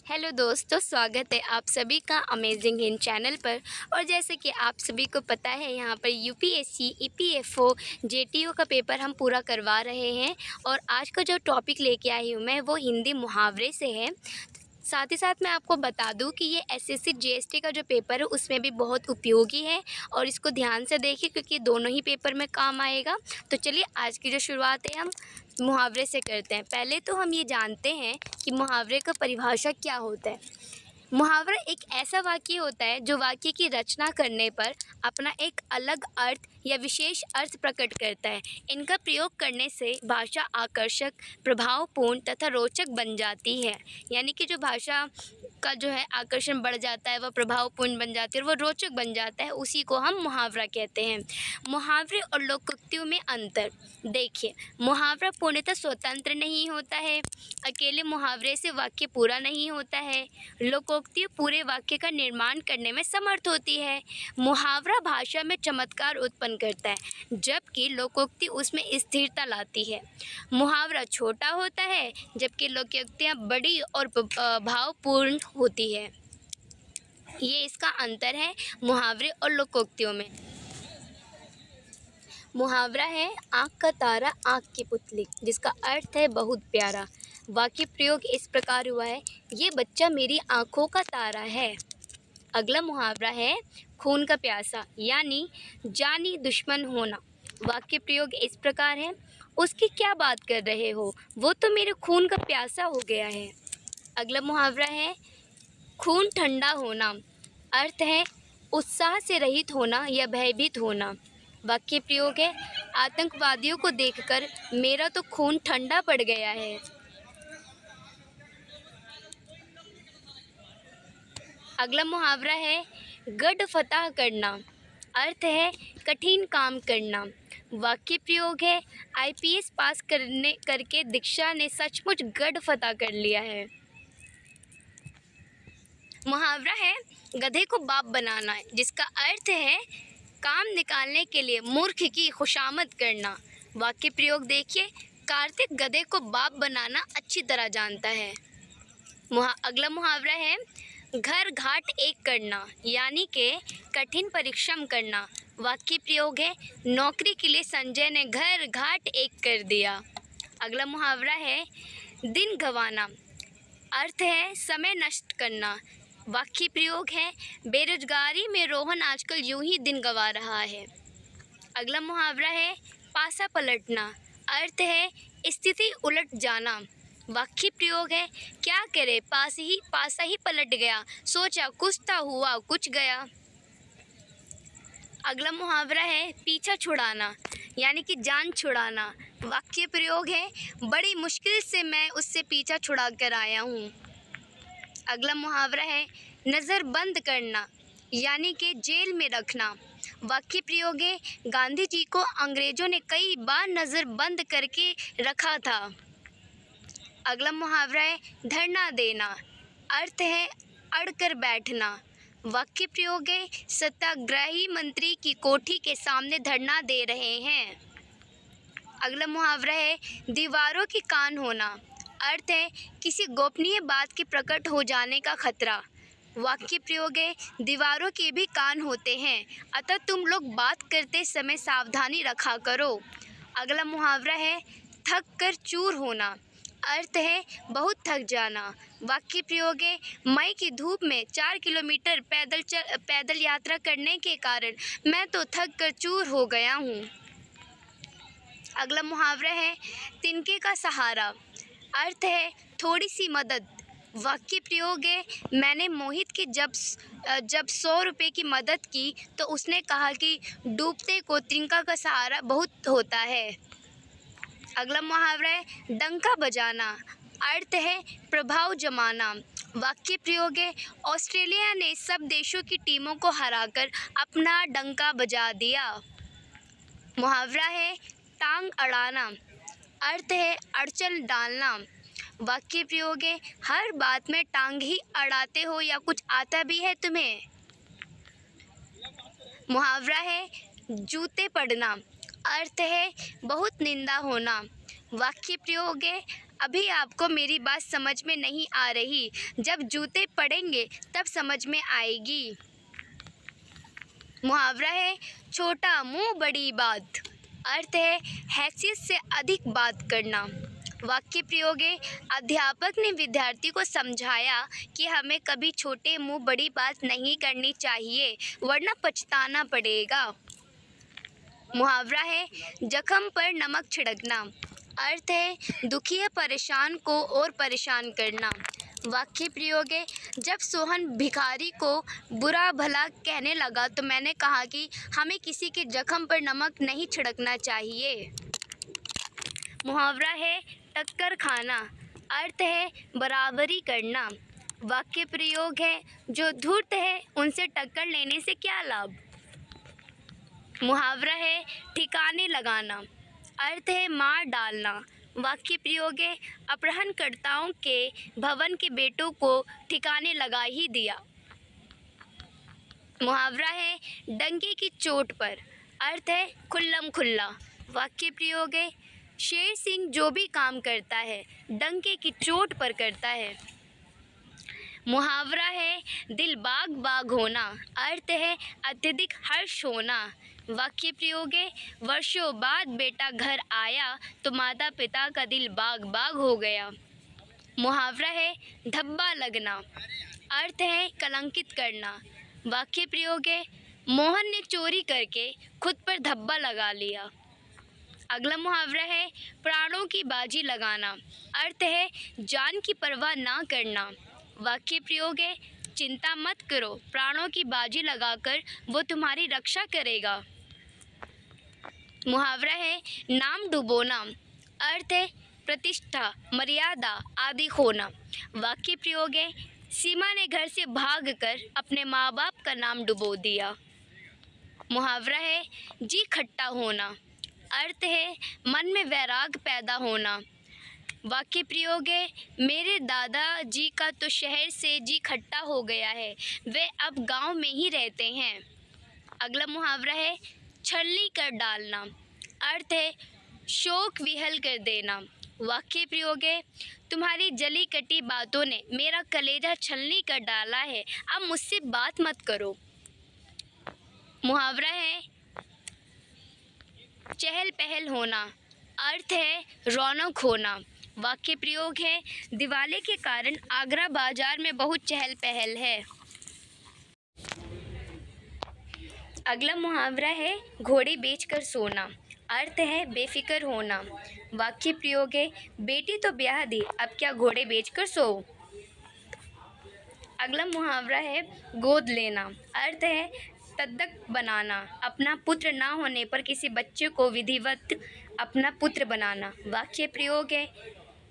Hello दोस्तों, स्वागत है आप सभी का अमेजिंग हिंद चैनल पर। और जैसे कि आप सभी को पता है, यहाँ पर यूपीएससी, ईपीएफओ, जेटीओ का पेपर हम पूरा करवा रहे हैं। और आज का जो टॉपिक लेके आई हूँ मैं, वो हिंदी मुहावरे से है। साथ ही साथ मैं आपको बता दूं कि ये एसएससी जीएसटी का जो पेपर है उसमें भी बहुत उपयोगी है, और इसको ध्यान से देखिए क्योंकि दोनों ही पेपर में काम आएगा। तो चलिए आज की जो शुरुआत है हम मुहावरे से करते हैं। पहले तो हम ये जानते हैं कि मुहावरे का परिभाषा क्या होता है। मुहावरा एक ऐसा वाक्य होता है जो वाक्य की रचना करने पर अपना एक अलग अर्थ या विशेष अर्थ प्रकट करता है। इनका प्रयोग करने से भाषा आकर्षक, प्रभावपूर्ण तथा रोचक बन जाती है। यानी कि जो भाषा का जो है आकर्षण बढ़ जाता है, वह प्रभावपूर्ण बन जाती है और वह रोचक बन जाता है, उसी को हम मुहावरा कहते हैं। मुहावरे और लोकोक्तियों में अंतर देखिए। मुहावरा पूर्णतः स्वतंत्र नहीं होता है। अकेले मुहावरे से वाक्य पूरा नहीं होता है। लोकोक्ति पूरे वाक्य का निर्माण करने में समर्थ होती है। मुहावरा भाषा में चमत्कार उत्पन्न करता है, जबकि लोकोक्ति उसमें स्थिरता लाती है। मुहावरा छोटा होता है, जबकि लोकोक्तियाँ बड़ी और भावपूर्ण होती है। ये इसका अंतर है मुहावरे और लोकोक्तियों में। मुहावरा है आँख का तारा आँख की पुतली, जिसका अर्थ है बहुत प्यारा। वाक्य प्रयोग इस प्रकार हुआ है, ये बच्चा मेरी आँखों का तारा है। अगला मुहावरा है खून का प्यासा, यानी जानी दुश्मन होना। वाक्य प्रयोग इस प्रकार है, उसकी क्या बात कर रहे हो, वो तो मेरे खून का प्यासा हो गया है। अगला मुहावरा है खून ठंडा होना। अर्थ है उत्साह से रहित होना या भयभीत होना। वाक्य प्रयोग है आतंकवादियों को देखकर मेरा तो खून ठंडा पड़ गया है। अगला मुहावरा है गढ़ फतह करना। अर्थ है कठिन काम करना। वाक्य प्रयोग है आईपीएस पास करके दीक्षा ने सचमुच गढ़ फतह कर लिया है। मुहावरा है गधे को बाप बनाना, जिसका अर्थ है काम निकालने के लिए मूर्ख की खुशामद करना। वाक्य प्रयोग देखिए, कार्तिक गधे को बाप बनाना अच्छी तरह जानता है। अगला मुहावरा है घर घाट एक करना, यानी कि कठिन परिश्रम करना। वाक्य प्रयोग है नौकरी के लिए संजय ने घर घाट एक कर दिया। अगला मुहावरा है दिन गंवाना। अर्थ है समय नष्ट करना। वाक्य प्रयोग है बेरोजगारी में रोहन आजकल यूं ही दिन गंवा रहा है। अगला मुहावरा है पासा पलटना। अर्थ है स्थिति उलट जाना। वाक्य प्रयोग है क्या करे पासा ही पलट गया, सोचा कुछ था हुआ कुछ गया। अगला मुहावरा है पीछा छुड़ाना, यानी कि जान छुड़ाना। वाक्य प्रयोग है बड़ी मुश्किल से मैं उससे पीछा छुड़ा कर आया हूँ। अगला मुहावरा है नज़र बंद करना, यानी कि जेल में रखना। वाक्य प्रयोग है गांधी जी को अंग्रेज़ों ने कई बार नज़र बंद करके रखा था। अगला मुहावरा है धरना देना। अर्थ है अड़कर बैठना। वाक्य प्रयोग है सत्याग्रही मंत्री की कोठी के सामने धरना दे रहे हैं। अगला मुहावरा है दीवारों की कान होना। अर्थ है किसी गोपनीय बात के प्रकट हो जाने का खतरा। वाक्य प्रयोग है दीवारों के भी कान होते हैं, अतः तुम लोग बात करते समय सावधानी रखा करो। अगला मुहावरा है थक कर चूर होना। अर्थ है बहुत थक जाना। वाक्य प्रयोग है मई की धूप में 4 किलोमीटर पैदल यात्रा करने के कारण मैं तो थक कर चूर हो गया हूँ। अगला मुहावरा है तिनके का सहारा। अर्थ है थोड़ी सी मदद। वाक्य प्रयोग है मैंने मोहित की जब 100 रुपये की मदद की तो उसने कहा कि डूबते को तिनका का सहारा बहुत होता है। अगला मुहावरा है डंका बजाना। अर्थ है प्रभाव जमाना। वाक्य प्रयोग है ऑस्ट्रेलिया ने सब देशों की टीमों को हराकर अपना डंका बजा दिया। मुहावरा है टांग अड़ाना। अर्थ है अड़चन डालना। वाक्य प्रयोग है हर बात में टांग ही अड़ाते हो या कुछ आता भी है तुम्हें। मुहावरा है जूते पड़ना। अर्थ है बहुत निंदा होना। वाक्य प्रयोग है अभी आपको मेरी बात समझ में नहीं आ रही, जब जूते पड़ेंगे तब समझ में आएगी। मुहावरा है छोटा मुंह बड़ी बात। अर्थ है हैसियत से अधिक बात करना। वाक्य प्रयोग है अध्यापक ने विद्यार्थी को समझाया कि हमें कभी छोटे मुंह बड़ी बात नहीं करनी चाहिए, वरना पछताना पड़ेगा। मुहावरा है जख्म पर नमक छिड़कना। अर्थ है दुखी या परेशान को और परेशान करना। वाक्य प्रयोग है जब सोहन भिखारी को बुरा भला कहने लगा तो मैंने कहा कि हमें किसी के जख्म पर नमक नहीं छिड़कना चाहिए। मुहावरा है टक्कर खाना। अर्थ है बराबरी करना। वाक्य प्रयोग है जो धूर्त है उनसे टक्कर लेने से क्या लाभ। मुहावरा है ठिकाने लगाना। अर्थ है मार डालना। वाक्य प्रयोग है अपहरणकर्ताओं के भवन के बेटों को ठिकाने लगा ही दिया। मुहावरा है डंके की चोट पर। अर्थ है खुल्लम खुल्ला। वाक्य प्रयोग है शेर सिंह जो भी काम करता है डंके की चोट पर करता है। मुहावरा है दिल बाग बाग होना। अर्थ है अत्यधिक हर्ष होना। वाक्य प्रयोग है वर्षों बाद बेटा घर आया तो माता पिता का दिल बाग बाग हो गया। मुहावरा है धब्बा लगना। अर्थ है कलंकित करना। वाक्य प्रयोग है मोहन ने चोरी करके खुद पर धब्बा लगा लिया। अगला मुहावरा है प्राणों की बाजी लगाना। अर्थ है जान की परवाह ना करना। वाक्य प्रयोग है चिंता मत करो, प्राणों की बाजी लगाकर वो तुम्हारी रक्षा करेगा। मुहावरा है नाम डुबोना। अर्थ है प्रतिष्ठा मर्यादा आदि खोना। वाक्य प्रयोग है सीमा ने घर से भागकर अपने माँ बाप का नाम डुबो दिया। मुहावरा है जी खट्टा होना। अर्थ है मन में वैराग पैदा होना। वाक्य प्रयोग है मेरे दादाजी का तो शहर से जी खट्टा हो गया है, वे अब गांव में ही रहते हैं। अगला मुहावरा है छलनी कर डालना। अर्थ है शोक विहल कर देना। वाक्य प्रयोग है तुम्हारी जली कटी बातों ने मेरा कलेजा छलनी कर डाला है, अब मुझसे बात मत करो। मुहावरा है चहल पहल होना। अर्थ है रौनक होना। वाक्य प्रयोग है दिवाली के कारण आगरा बाजार में बहुत चहल पहल है। अगला मुहावरा है घोड़े बेचकर सोना। अर्थ है बेफिक्र होना। वाक्य प्रयोग है बेटी तो ब्याह दी, अब क्या घोड़े बेचकर सो। अगला मुहावरा है गोद लेना। अर्थ है तद्दक बनाना, अपना पुत्र ना होने पर किसी बच्चे को विधिवत अपना पुत्र बनाना। वाक्य प्रयोग है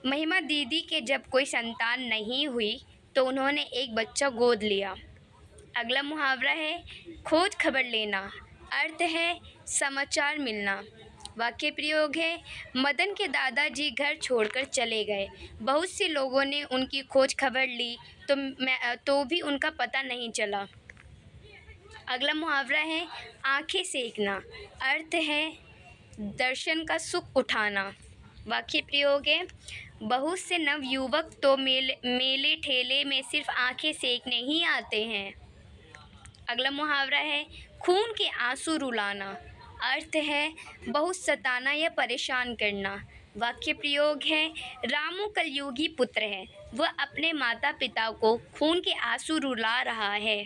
महिमा दीदी के जब कोई संतान नहीं हुई तो उन्होंने एक बच्चा गोद लिया। अगला मुहावरा है खोज खबर लेना। अर्थ है समाचार मिलना। वाक्य प्रयोग है मदन के दादाजी घर छोड़कर चले गए, बहुत से लोगों ने उनकी खोज खबर ली तो भी उनका पता नहीं चला। अगला मुहावरा है आंखें सेकना। अर्थ है दर्शन का सुख उठाना। वाक्य प्रयोग है बहुत से नवयुवक तो मेले ठेले में सिर्फ आंखें सेकने ही आते हैं। अगला मुहावरा है खून के आंसू रुलाना। अर्थ है बहुत सताना या परेशान करना। वाक्य प्रयोग है रामू कलयुगी पुत्र है, वह अपने माता पिता को खून के आंसू रुला रहा है।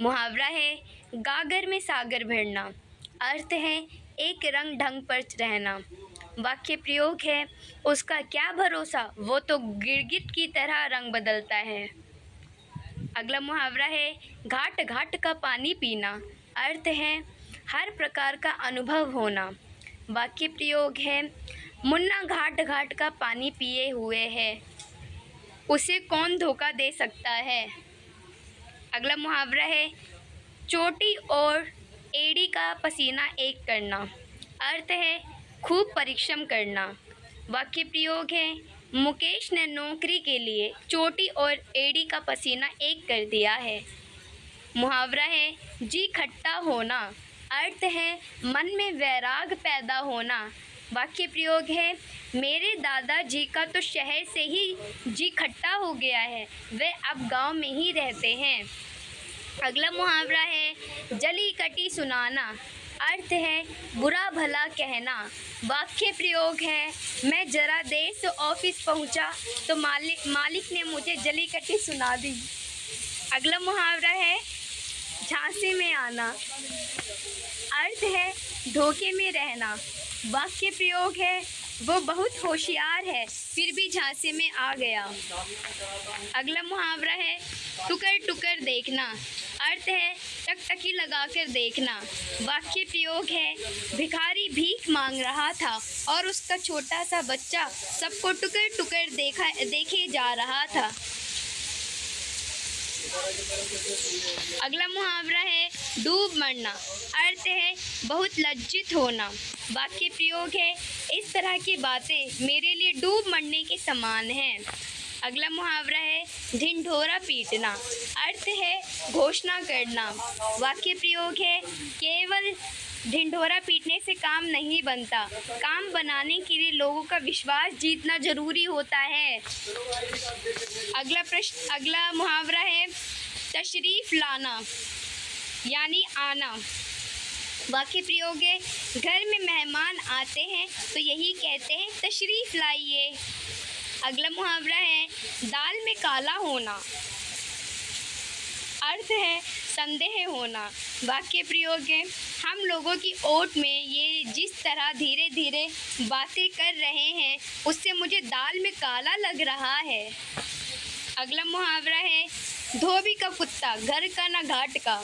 मुहावरा है गागर में सागर भरना। अर्थ है एक रंग ढंग पर रहना। वाक्य प्रयोग है उसका क्या भरोसा, वो तो गिरगिट की तरह रंग बदलता है। अगला मुहावरा है घाट घाट का पानी पीना। अर्थ है हर प्रकार का अनुभव होना। वाक्य प्रयोग है मुन्ना घाट घाट का पानी पिए हुए है, उसे कौन धोखा दे सकता है। अगला मुहावरा है चोटी और एड़ी का पसीना एक करना। अर्थ है खूब परिश्रम करना। वाक्य प्रयोग है मुकेश ने नौकरी के लिए चोटी और एड़ी का पसीना एक कर दिया है। मुहावरा है जी खट्टा होना। अर्थ है मन में वैराग पैदा होना। वाक्य प्रयोग है, मेरे दादाजी का तो शहर से ही जी खट्टा हो गया है, वे अब गांव में ही रहते हैं। अगला मुहावरा है, जली कटी सुनाना। अर्थ है बुरा भला कहना। वाक्य प्रयोग है, मैं जरा देर से ऑफिस पहुंचा तो मालिक ने मुझे जली कटी सुना दी। अगला मुहावरा है, झांसे में आना। अर्थ है धोखे में रहना। वाक्य प्रयोग है, वो बहुत होशियार है फिर भी झांसे में आ गया। अगला मुहावरा है, टुकर टुकर देखना। अर्थ है टकटकी लगाकर देखना। वाक्य प्रयोग है, भिखारी भीख मांग रहा था और उसका छोटा सा बच्चा सबको टुकर टुकर देखे जा रहा था। अगला मुहावरा है, डूब मरना। अर्थ है बहुत लज्जित होना। वाक्य प्रयोग है, इस तरह की बातें मेरे लिए डूब मरने के समान हैं। अगला मुहावरा है, ढिंढोरा पीटना। अर्थ है घोषणा करना। वाक्य प्रयोग है, केवल ढिंढोरा पीटने से काम नहीं बनता, काम बनाने के लिए लोगों का विश्वास जीतना जरूरी होता है। अगला मुहावरा है, तशरीफ लाना यानी आना। वाक्य प्रयोग है, घर में मेहमान आते हैं तो यही कहते हैं तशरीफ लाइए। अगला मुहावरा है, दाल में काला होना। अर्थ है संदेह होना। वाक्य प्रयोग है, हम लोगों की ओट में ये जिस तरह धीरे धीरे बातें कर रहे हैं उससे मुझे दाल में काला लग रहा है। अगला मुहावरा है, धोबी का कुत्ता घर का ना घाट का।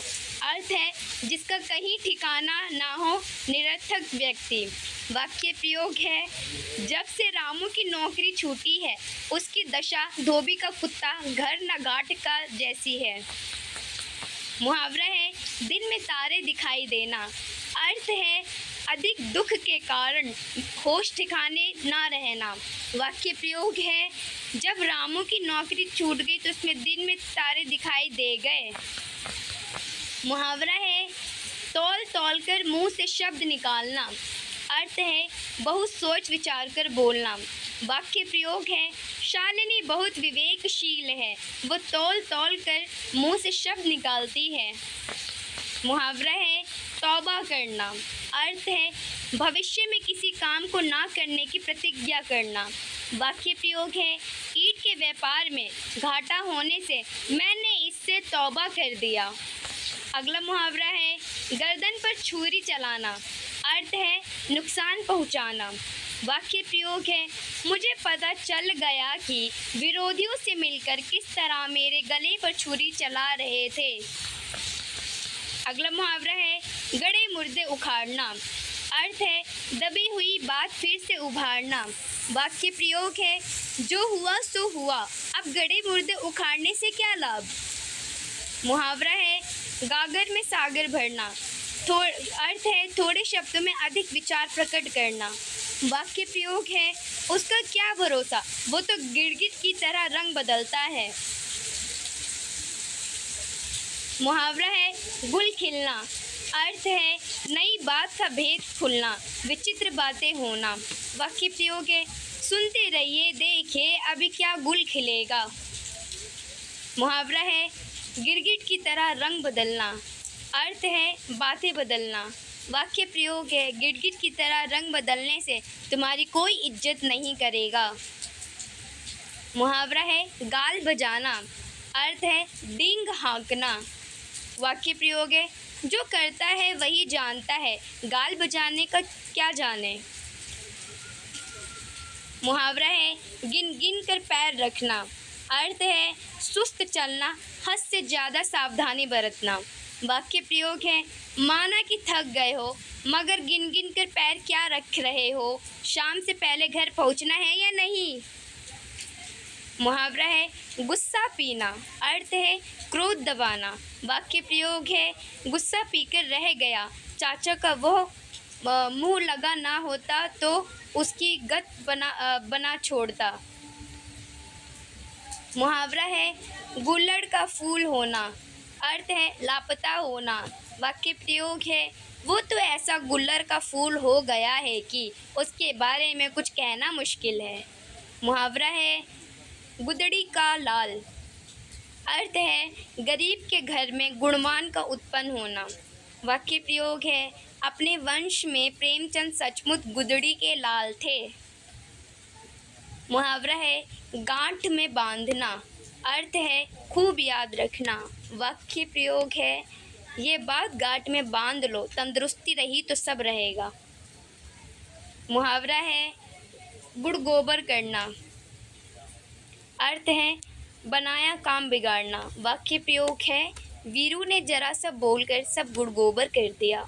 अर्थ है जिसका कहीं ठिकाना ना हो, निरर्थक व्यक्ति। वाक्य प्रयोग है, जब से रामू की नौकरी छूटी है उसकी दशा धोबी का कुत्ता घर ना घाट का जैसी है। मुहावरा है, दिन में तारे दिखाई देना। अर्थ है अधिक दुख के कारण होश ठिकाने ना रहना। वाक्य प्रयोग है, जब रामू की नौकरी छूट गई तो उसमें दिन में तारे दिखाई दे गए। मुहावरा है, तौल तौल कर मुंह से शब्द निकालना। अर्थ है बहुत सोच विचार कर बोलना। वाक्य प्रयोग है, शालिनी बहुत विवेकशील है, वो तौल तौल कर मुंह से शब्द निकालती है। मुहावरा है, तौबा करना। अर्थ है भविष्य में किसी काम को ना करने की प्रतिज्ञा करना। वाक्य प्रयोग है, ईंट के व्यापार में घाटा होने से मैंने इससे तौबा कर दिया। अगला मुहावरा है, गर्दन पर छुरी चलाना। अर्थ है नुकसान पहुंचाना। वाक्य प्रयोग है, मुझे पता चल गया कि विरोधियों से मिलकर किस तरह मेरे गले पर छुरी चला रहे थे। अगला मुहावरा है, गड़े मुर्दे उखाड़ना। अर्थ है दबी हुई बात फिर से उभारना। वाक्य प्रयोग है, जो हुआ सो हुआ, अब गड़े मुर्दे उखाड़ने से क्या लाभ। मुहावरा है, गागर में सागर भरना। अर्थ है थोड़े शब्दों में अधिक विचार प्रकट करना। वाक्य प्रयोग है, उसका क्या भरोसा, वो तो गिरगिट की तरह रंग बदलता है। मुहावरा है, गुल खिलना। अर्थ है नई बात का भेद खुलना, विचित्र बातें होना। वाक्य प्रयोग है, सुनते रहिए देखिए अभी क्या गुल खिलेगा। मुहावरा है, गिरगिट की तरह रंग बदलना। अर्थ है बातें बदलना। वाक्य प्रयोग है, गिरगिट की तरह रंग बदलने से तुम्हारी कोई इज्जत नहीं करेगा। मुहावरा है, गाल बजाना। अर्थ है डींग हाँकना। वाक्य प्रयोग है, जो करता है वही जानता है, गाल बजाने का क्या जाने। मुहावरा है, गिन गिन कर पैर रखना। अर्थ है सुस्त चलना, हद से ज़्यादा सावधानी बरतना। वाक्य प्रयोग है, माना कि थक गए हो मगर गिन गिन कर पैर क्या रख रहे हो, शाम से पहले घर पहुंचना है या नहीं। मुहावरा है, गुस्सा पीना। अर्थ है क्रोध दबाना। वाक्य प्रयोग है, गुस्सा पीकर रह गया, चाचा का वो मुंह लगा ना होता तो उसकी गत बना छोड़ता। मुहावरा है, गुल्लड़ का फूल होना। अर्थ है लापता होना। वाक्य प्रयोग है, वो तो ऐसा गुल्लर का फूल हो गया है कि उसके बारे में कुछ कहना मुश्किल है। मुहावरा है गुदड़ी का लाल। अर्थ है गरीब के घर में गुणवान का उत्पन्न होना। वाक्य प्रयोग है अपने वंश में प्रेमचंद सचमुच गुदड़ी के लाल थे। मुहावरा है गांठ में बांधना। अर्थ है खूब याद रखना। वाक्य प्रयोग है ये बात गांठ में बांध लो, तंदुरुस्ती रही तो सब रहेगा। मुहावरा है गुड़ गोबर करना। अर्थ है बनाया काम बिगाड़ना। वाक्य प्रयोग है वीरू ने जरा सा बोलकर सब गुड़ गोबर कर दिया।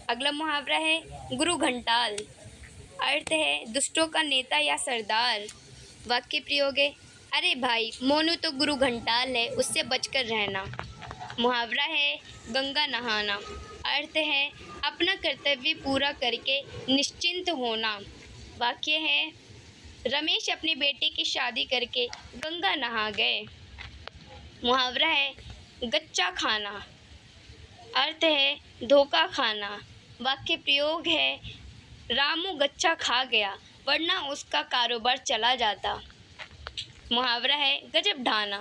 अगला मुहावरा है गुरु घंटाल। अर्थ है दुष्टों का नेता या सरदार। वाक्य प्रयोग है अरे भाई मोनू तो गुरु घंटाल है, उससे बचकर रहना। मुहावरा है गंगा नहाना। अर्थ है अपना कर्तव्य पूरा करके निश्चिंत होना। वाक्य है रमेश अपने बेटे की शादी करके गंगा नहा गए। मुहावरा है गच्चा खाना। अर्थ है धोखा खाना। वाक्य प्रयोग है रामू गच्चा खा गया वरना उसका कारोबार चला जाता। मुहावरा है गजब ढाना।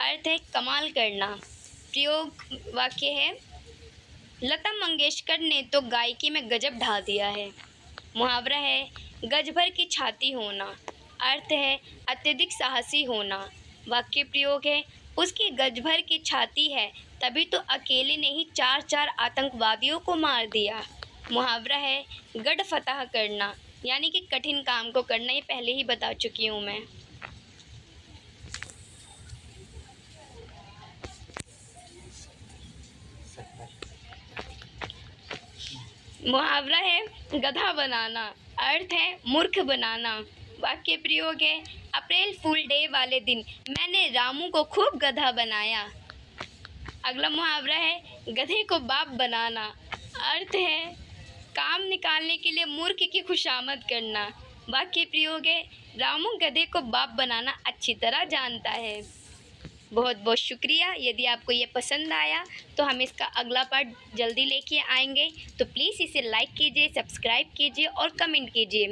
अर्थ है कमाल करना। प्रयोग वाक्य है लता मंगेशकर ने तो गायकी में गजब ढा दिया है। मुहावरा है गज भर की छाती होना। अर्थ है अत्यधिक साहसी होना। वाक्य प्रयोग है उसकी गज भर की छाती है तभी तो अकेले ने ही 4 आतंकवादियों को मार दिया। मुहावरा है गढ़ फतह करना, यानी कि कठिन काम को करना। ये पहले ही बता चुकी हूँ मैं। मुहावरा है गधा बनाना। अर्थ है मूर्ख बनाना। वाक्य प्रयोग है अप्रैल फूल डे वाले दिन मैंने रामू को खूब गधा बनाया। अगला मुहावरा है गधे को बाप बनाना। अर्थ है काम निकालने के लिए मूर्ख की खुशामद करना। वाक्य प्रयोग है रामू गधे को बाप बनाना अच्छी तरह जानता है। बहुत बहुत शुक्रिया। यदि आपको ये पसंद आया तो हम इसका अगला पार्ट जल्दी लेके आएंगे, तो प्लीज़ इसे लाइक कीजिए, सब्सक्राइब कीजिए और कमेंट कीजिए।